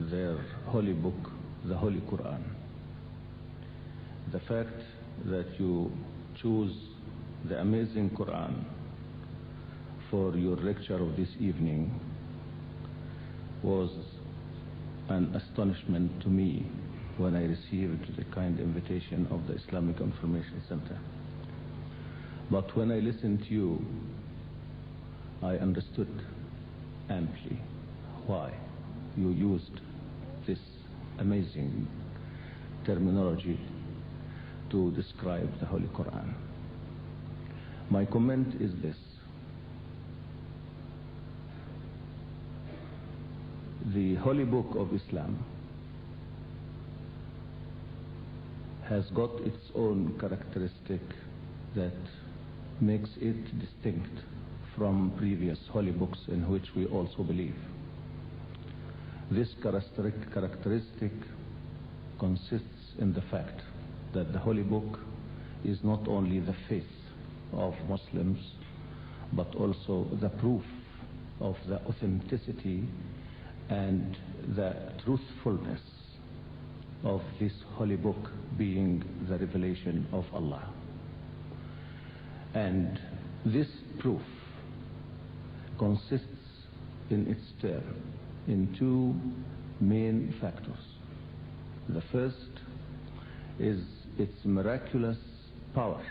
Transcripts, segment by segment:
their holy book, the Holy Qur'an. The fact that you choose the amazing Qur'an for your lecture of this evening was an astonishment to me when I received the kind invitation of the Islamic Information Center. But when I listened to you, I understood amply why you used this amazing terminology to describe the Holy Quran. My comment is this: the Holy Book of Islam has got its own characteristic that makes it distinct from previous holy books in which we also believe. This characteristic consists in the fact that the Holy Book is not only the faith of Muslims, but also the proof of the authenticity and the truthfulness of this Holy Book being the revelation of Allah. And this proof consists in its turn in two main factors. The first is its miraculous power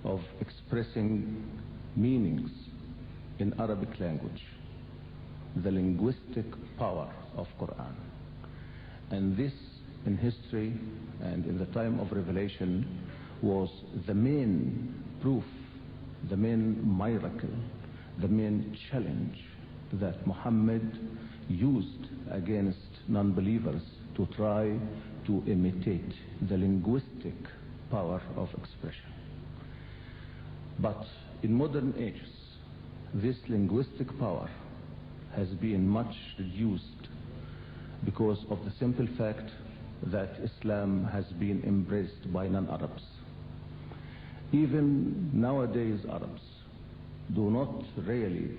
of expressing meanings in Arabic language, the linguistic power of Quran. And this, in history and in the time of revelation, was the main proof, the main miracle, the main challenge that Muhammad used against non-believers to try to imitate the linguistic power of expression. But in modern ages, this linguistic power has been much reduced because of the simple fact that Islam has been embraced by non-Arabs. Even nowadays, Arabs do not really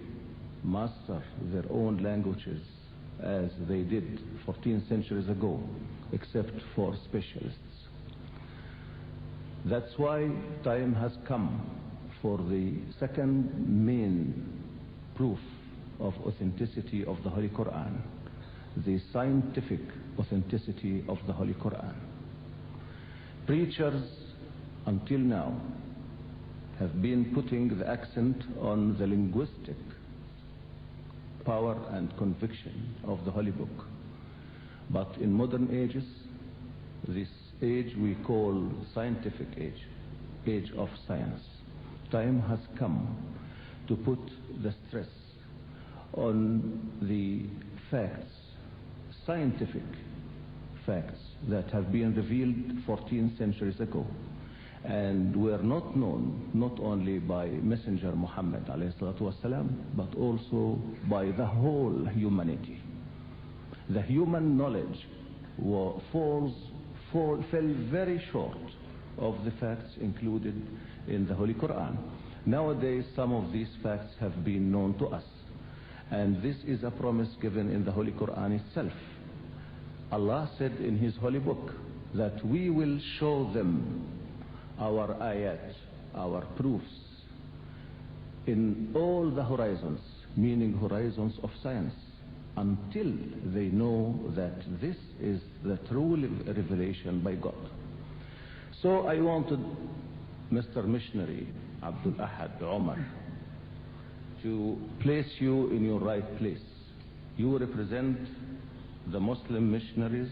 master their own languages as they did 14 centuries ago, except for specialists. That's why time has come for the second main proof of authenticity of the Holy Quran, the scientific authenticity of the Holy Quran. Preachers until now have been putting the accent on the linguistic power and conviction of the Holy Book. But in modern ages, this age we call scientific age, age of science, time has come to put the stress on the facts, scientific facts that have been revealed 14 centuries ago and were not known not only by Messenger Muhammad ﷺ, but also by the whole humanity. The human knowledge fell very short of the facts included in the Holy Quran. Nowadays, some of these facts have been known to us, and this is a promise given in the Holy Quran itself. Allah said in His Holy Book that we will show them our ayat, our proofs, in all the horizons, meaning horizons of science, until they know that this is the true revelation by God. So I wanted Mr. Missionary Abdul Ahad Omar to place you in your right place. You represent the Muslim missionaries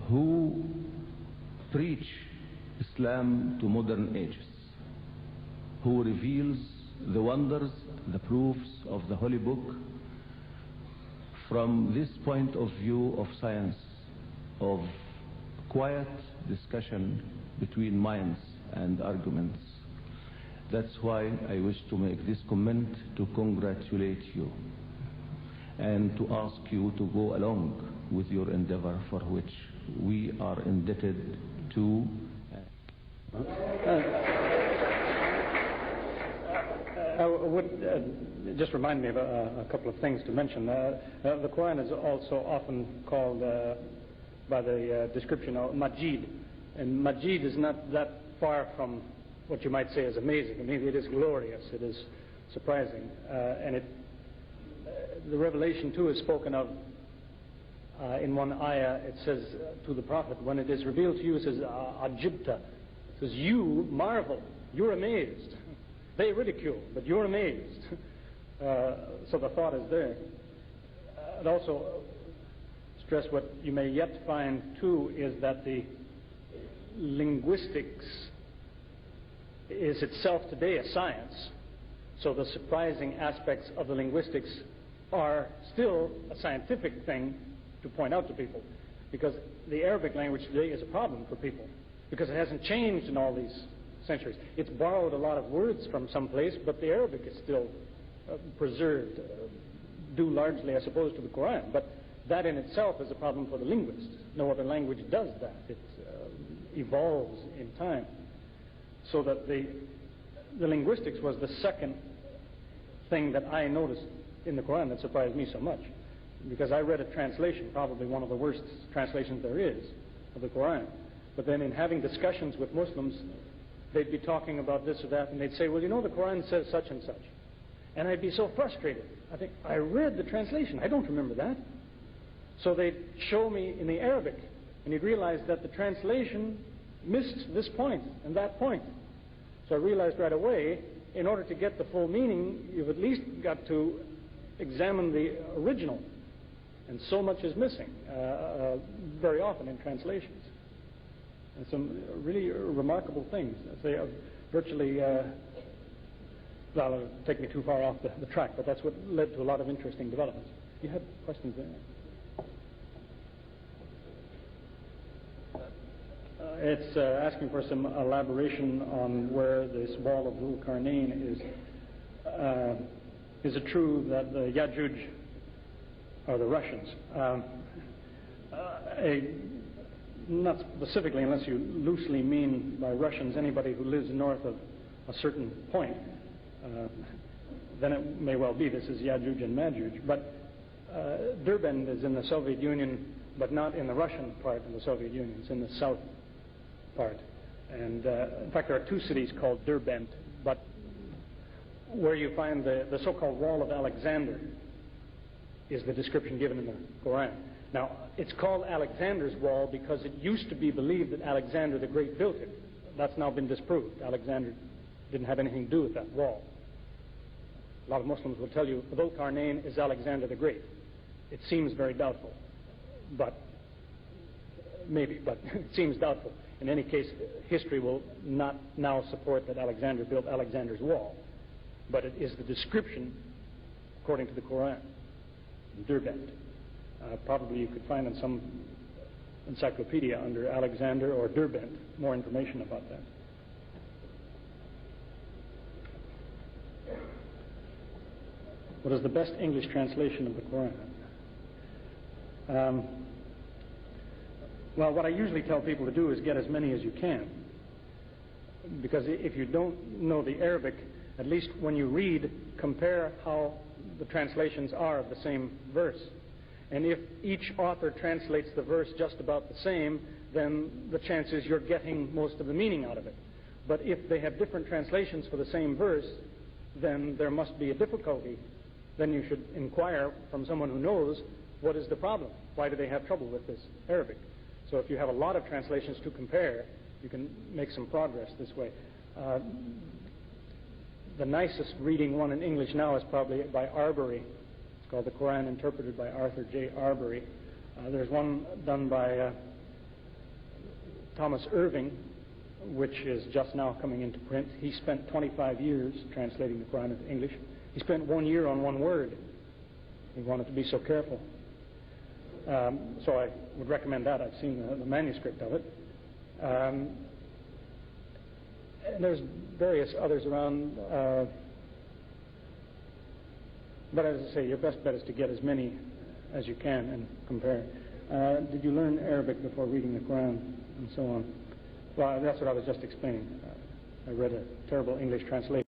who preach Islam to modern ages, who reveals the wonders, the proofs of the Holy Book from this point of view of science, of quiet discussion between minds and arguments. That's why I wish to make this comment to congratulate you and to ask you to go along with your endeavor, for which we are indebted to. I would It just reminded me of a couple of things to mention. The Quran is also often called by the description of Majid, and Majid is not that far from what you might say is amazing. I mean, it is glorious, it is surprising, and the revelation too is spoken of in one ayah. It says to the Prophet, when it is revealed to you, it says Ajibta. It says, you marvel, you're amazed. They ridicule, but you're amazed. So the thought is there. I'd also stress what you may yet find too is that the linguistics is itself today a science. So the surprising aspects of the linguistics are still a scientific thing to point out to people, because the Arabic language today is a problem for people because it hasn't changed in all these centuries. It's borrowed a lot of words from someplace, but the Arabic is still preserved, due largely, I suppose, to the Qur'an. But that in itself is a problem for the linguist. No other language does that. It evolves in time. So that the linguistics was the second thing that I noticed in the Qur'an that surprised me so much. Because I read a translation, probably one of the worst translations there is, of the Qur'an. But then in having discussions with Muslims, they'd be talking about this or that, and they'd say, well, you know, the Qur'an says such and such. And I'd be so frustrated. I think, I read the translation. I don't remember that. So they'd show me in the Arabic, and you'd realize that the translation missed this point and that point. So I realized right away, in order to get the full meaning, you've at least got to examine the original. And so much is missing very often in translations. And some really remarkable things. They are virtually, well, it'll take me too far off the track, but that's what led to a lot of interesting developments. You had questions there? It's asking for some elaboration on where this wall of Dhul Qarnayn is. Is it true that the Yajuj are the Russians? Not specifically, unless you loosely mean by Russians anybody who lives north of a certain point. Then it may well be this is Yajuj and Majuj. But Derbent is in the Soviet Union, but not in the Russian part of the Soviet Union. It's in the south part. And in fact, there are two cities called Derbent, but where you find the so-called Wall of Alexander is the description given in the Quran. Now, it's called Alexander's Wall because it used to be believed that Alexander the Great built it. That's now been disproved. Alexander didn't have anything to do with that wall. A lot of Muslims will tell you Dhul Qarnayn is Alexander the Great. It seems very doubtful, but maybe, but it seems doubtful. In any case, history will not now support that Alexander built Alexander's Wall, but it is the description according to the Quran, Derbent. Probably you could find in some encyclopedia under Alexander or Derbent more information about that. What is the best English translation of the Quran? Well, what I usually tell people to do is get as many as you can. Because if you don't know the Arabic, at least when you read, compare how the translations are of the same verse. And if each author translates the verse just about the same, then the chance is you're getting most of the meaning out of it. But if they have different translations for the same verse, then there must be a difficulty. Then you should inquire from someone who knows what is the problem. Why do they have trouble with this Arabic? So if you have a lot of translations to compare, you can make some progress this way. The nicest reading one in English now is probably by Arbery. It's called The Quran Interpreted by Arthur J. Arbery. There's one done by Thomas Irving, which is just now coming into print. He spent 25 years translating the Quran into English. He spent 1 year on one word. He wanted to be so careful. So I would recommend that. I've seen the manuscript of it. And there's various others around. But as I say, your best bet is to get as many as you can and compare. Did you learn Arabic before reading the Quran and so on? Well, that's what I was just explaining. I read a terrible English translation.